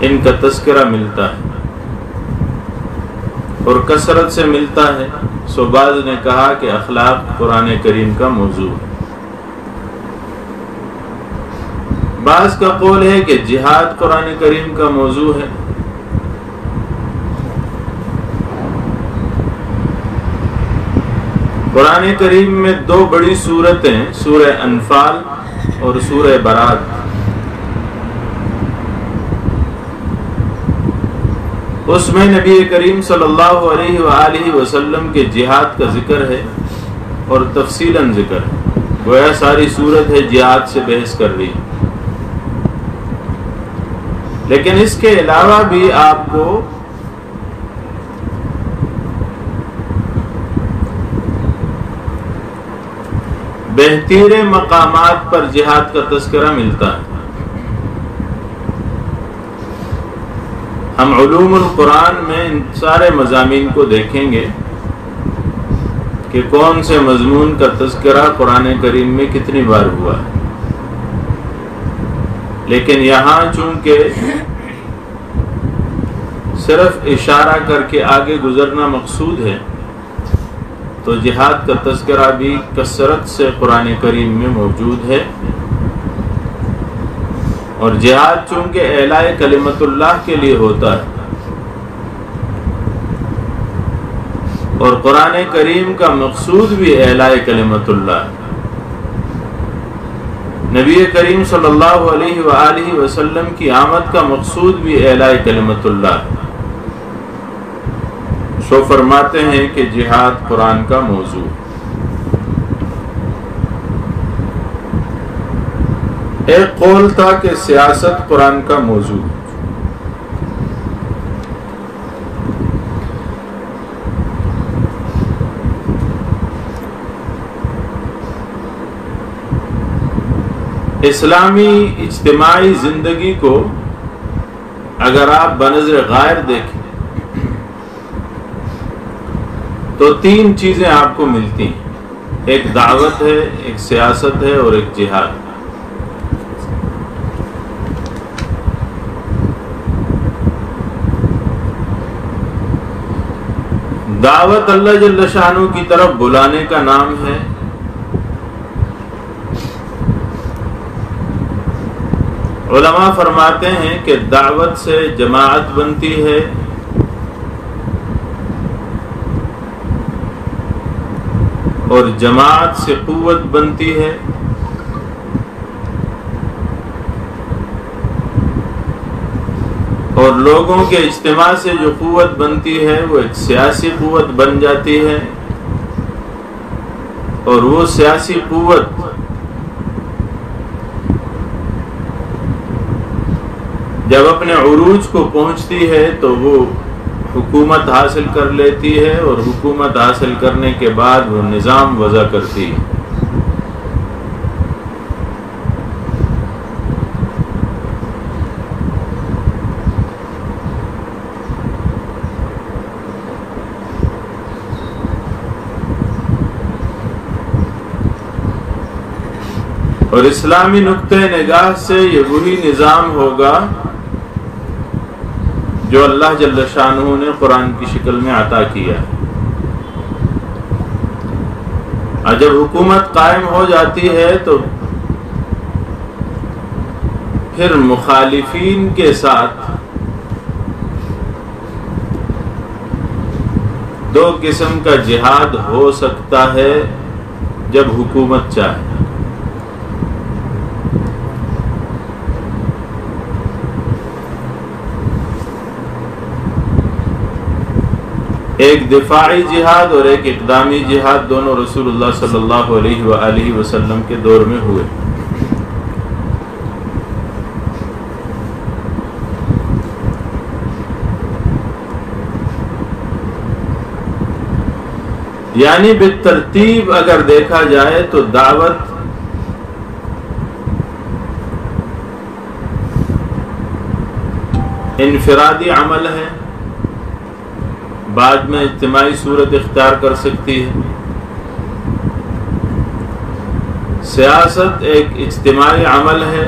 ان کا تذکرہ ملتا ہے اور کثرت سے ملتا ہے، سو بعض نے کہا کہ اخلاق قرآن کریم کا موضوع ہے۔ بعض کا قول ہے کہ جہاد قرآن کریم کا موضوع ہے۔ قرآن کریم میں دو بڑی سورتیں، سورہ انفال اور سورہ برات، اس میں نبی کریم صلی اللہ علیہ وآلہ وسلم کے جہاد کا ذکر ہے اور تفصیلاً ذکر ہے، گویا ساری سورت ہے جہاد سے بحث کر رہی ہے۔ لیکن اس کے علاوہ بھی آپ کو بہترین مقامات پر جہاد کا تذکرہ ملتا ہے۔ ہم علوم القرآن میں ان سارے مضامین کو دیکھیں گے کہ کون سے مضمون کا تذکرہ قرآن کریم میں کتنی بار ہوا ہے، لیکن یہاں چونکہ صرف اشارہ کر کے آگے گزرنا مقصود ہے، تو جہاد کا تذکرہ بھی کثرت سے قرآن کریم میں موجود ہے، اور جہاد چونکہ اعلاء کلمت اللہ کے لیے ہوتا ہے، اور قرآن کریم کا مقصود بھی اعلاء کلمت اللہ ہے۔ نبی کریم صلی اللہ علیہ وآلہ وسلم کی آمد کا مقصود بھی اعلاء کلمت اللہ ہے، سو فرماتے ہیں کہ جہاد قرآن کا موضوع۔ ایک قول تھا کہ سیاست قرآن کا موضوع۔ اسلامی اجتماعی زندگی کو اگر آپ بنظر غائب دیکھیں تو تین چیزیں آپ کو ملتی ہیں، ایک دعوت ہے، ایک سیاست ہے اور ایک جہاد۔ دعوت اللہ جل شانہ کی طرف بلانے کا نام ہے، علماء فرماتے ہیں کہ دعوت سے جماعت بنتی ہے، اور جماعت سے قوت بنتی ہے، اور لوگوں کے اجتماع سے جو قوت بنتی ہے وہ ایک سیاسی قوت بن جاتی ہے، اور وہ سیاسی قوت جب اپنے عروج کو پہنچتی ہے تو وہ حکومت حاصل کر لیتی ہے، اور حکومت حاصل کرنے کے بعد وہ نظام وضع کرتی ہے۔ اور اسلامی نقطہ نگاہ سے یہ وہی نظام ہوگا جو اللہ جل شانہ نے قرآن کی شکل میں عطا کیا ہے۔ اور جب حکومت قائم ہو جاتی ہے تو پھر مخالفین کے ساتھ دو قسم کا جہاد ہو سکتا ہے جب حکومت چاہے۔ ایک دفاعی جہاد اور ایک اقدامی جہاد، دونوں رسول اللہ صلی اللہ علیہ وآلہ وسلم کے دور میں ہوئے۔ یعنی بالترتیب اگر دیکھا جائے تو دعوت انفرادی عمل ہے، بعد میں اجتماعی صورت اختیار کر سکتی ہے۔ سیاست ایک اجتماعی عمل ہے،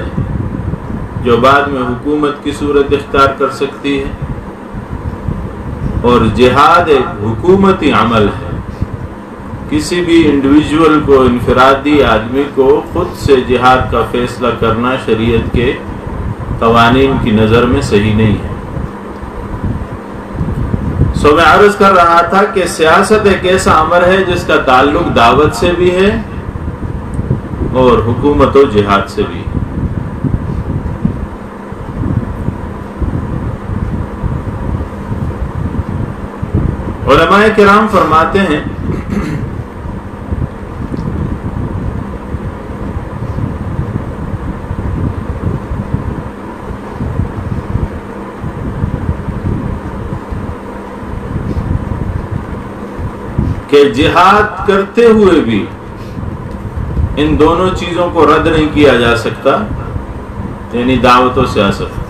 جو بعد میں حکومت کی صورت اختیار کر سکتی ہے، اور جہاد ایک حکومتی عمل ہے۔ کسی بھی انڈیویجول کو، انفرادی آدمی کو خود سے جہاد کا فیصلہ کرنا شریعت کے قوانین کی نظر میں صحیح نہیں ہے۔ میں عرض کر رہا تھا کہ سیاست ایک ایسا امر ہے جس کا تعلق دعوت سے بھی ہے اور حکومت و جہاد سے بھی۔ علماء کرام فرماتے ہیں کہ جہاد کرتے ہوئے بھی ان دونوں چیزوں کو رد نہیں کیا جا سکتا، یعنی دعوت و سیاست،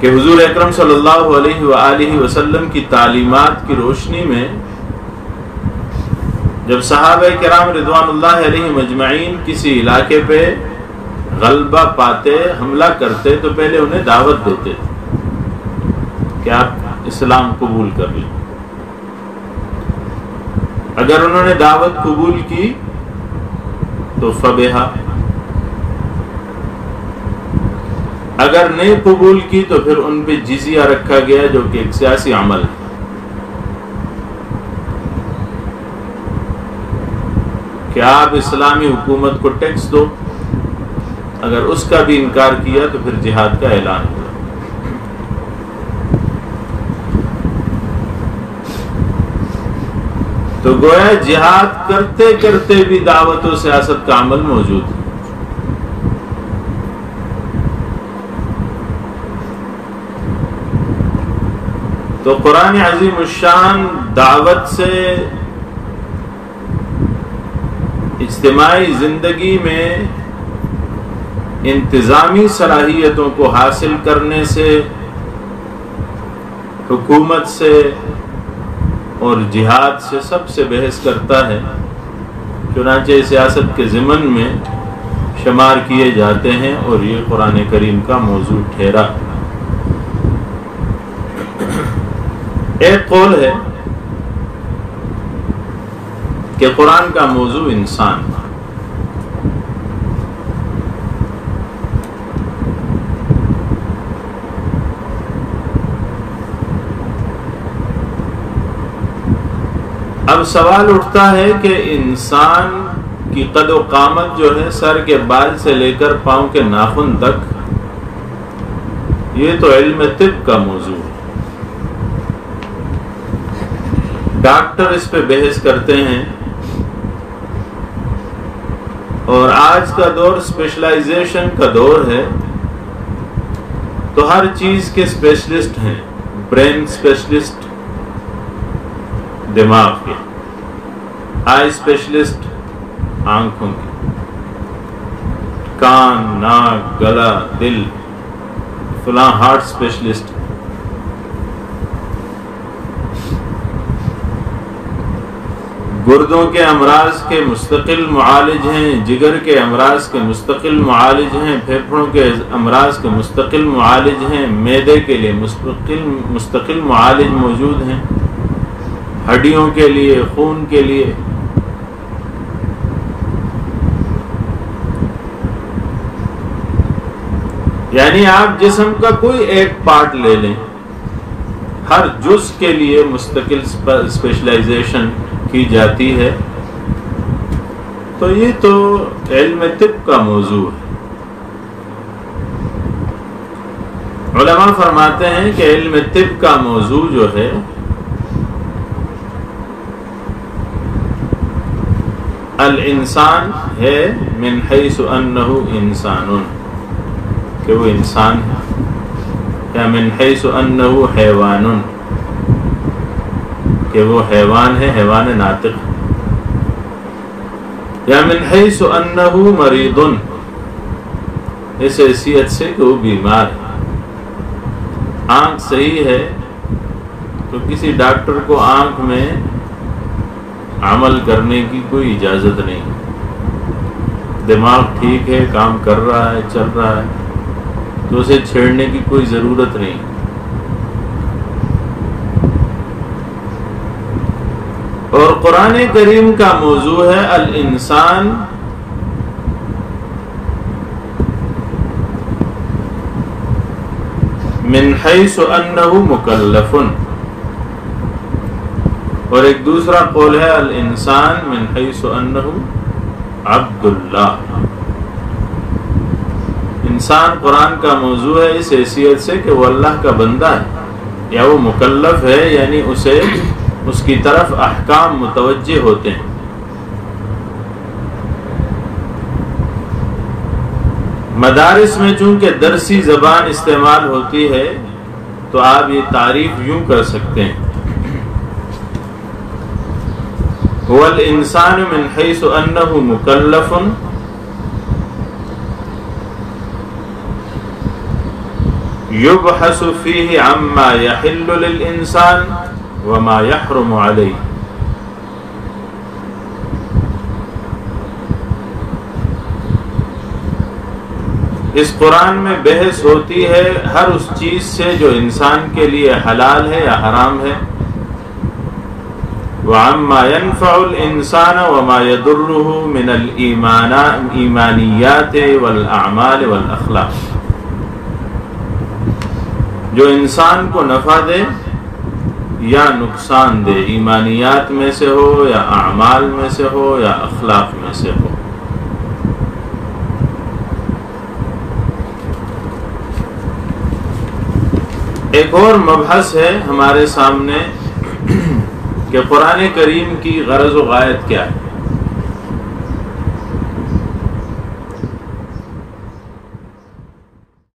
کہ حضور اکرم صلی اللہ علیہ وآلہ وسلم کی تعلیمات کی روشنی میں جب صحابہ کرام رضوان اللہ علیہم اجمعین کسی علاقے پہ غلبہ پاتے، حملہ کرتے، تو پہلے انہیں دعوت دیتے کہ آپ اسلام قبول کر لیں۔ اگر انہوں نے دعوت قبول کی تو فبہا، اگر نہیں قبول کی تو پھر ان پہ جزیہ رکھا گیا، جو کہ ایک سیاسی عمل ہے۔ کہ آپ اسلامی حکومت کو ٹیکس دو، اگر اس کا بھی انکار کیا تو پھر جہاد کا اعلان ہوا۔ تو گویا جہاد کرتے کرتے بھی دعوت و سیاست کا عمل موجود ہے۔ تو قرآن عظیم الشان دعوت سے اجتماعی زندگی میں انتظامی صلاحیتوں کو حاصل کرنے سے، حکومت سے اور جہاد سے سب سے بحث کرتا ہے، چنانچہ سیاست کے ضمن میں شمار کیے جاتے ہیں، اور یہ قرآن کریم کا موضوع ٹھہرا۔ ایک قول ہے کہ قرآن کا موضوع انسان، اب سوال اٹھتا ہے کہ انسان کی قد و قامت جو ہے، سر کے بال سے لے کر پاؤں کے ناخن تک، یہ تو علم طب کا موضوع ہے۔ ڈاکٹر اس پہ بحث کرتے ہیں، اور آج کا دور اسپیشلائزیشن کا دور ہے، تو ہر چیز کے اسپیشلسٹ ہیں۔ برین اسپیشلسٹ دماغ کے، آئی اسپیشلسٹ آنکھوں کے، کان، ناک، گلا، دل، فلاں ہارٹ اسپیشلسٹ۔ گردوں کے امراض کے مستقل معالج ہیں، جگر کے امراض کے مستقل معالج ہیں، پھیپھڑوں کے امراض کے مستقل معالج ہیں، معدے کے لیے مستقل معالج موجود ہیں، ہڈیوں کے لیے، خون کے لیے۔ یعنی آپ جسم کا کوئی ایک پارٹ لے لیں، ہر جز کے لیے مستقل اسپیشلائزیشن کی جاتی ہے۔ تو یہ تو علم طب کا موضوع ہے۔ علماء فرماتے ہیں کہ علم طب کا موضوع جو ہے، الانسان ہے من حیث انہ انسان، کہ وہ انسان ہے، یا من حیث انہ حیوان، کہ وہ حیوان ہے، حیوان ناطق، یا من حیث انہ مریض، اس حیثیت سے کہ وہ بیمار ہے۔ آنکھ صحیح ہے تو کسی ڈاکٹر کو آنکھ میں عمل کرنے کی کوئی اجازت نہیں، دماغ ٹھیک ہے، کام کر رہا ہے، چل رہا ہے، تو اسے چھیڑنے کی کوئی ضرورت نہیں۔ اور قرآن کریم کا موضوع ہے الانسان من حیث انہ مکلف، اور ایک دوسرا قول ہے الانسان من حیث انہ عبد اللہ۔ انسان قرآن کا موضوع ہے اس حیثیت سے کہ وہ اللہ کا بندہ ہے، یا وہ مکلف ہے، یعنی اسے اس کی طرف احکام متوجہ ہوتے ہیں۔ مدارس میں چونکہ درسی زبان استعمال ہوتی ہے تو آپ یہ تعریف یوں کر سکتے ہیں، هو الانسان من حیث انه مکلف یبحث فیہ عما یحل للانسان وما یحرم علیہ۔ اس قرآن میں بحث ہوتی ہے ہر اس چیز سے جو انسان کے لیے حلال ہے یا حرام ہے، وعما ينفع الانسان وما يضره من الایمانیات والاعمال والاخلاق، جو انسان کو نفع دے یا نقصان دے، ایمانیات میں سے ہو یا اعمال میں سے ہو یا اخلاق میں سے ہو۔ ایک اور مبحث ہے ہمارے سامنے کہ قرآن کریم کی غرض و غایت کیا ہے۔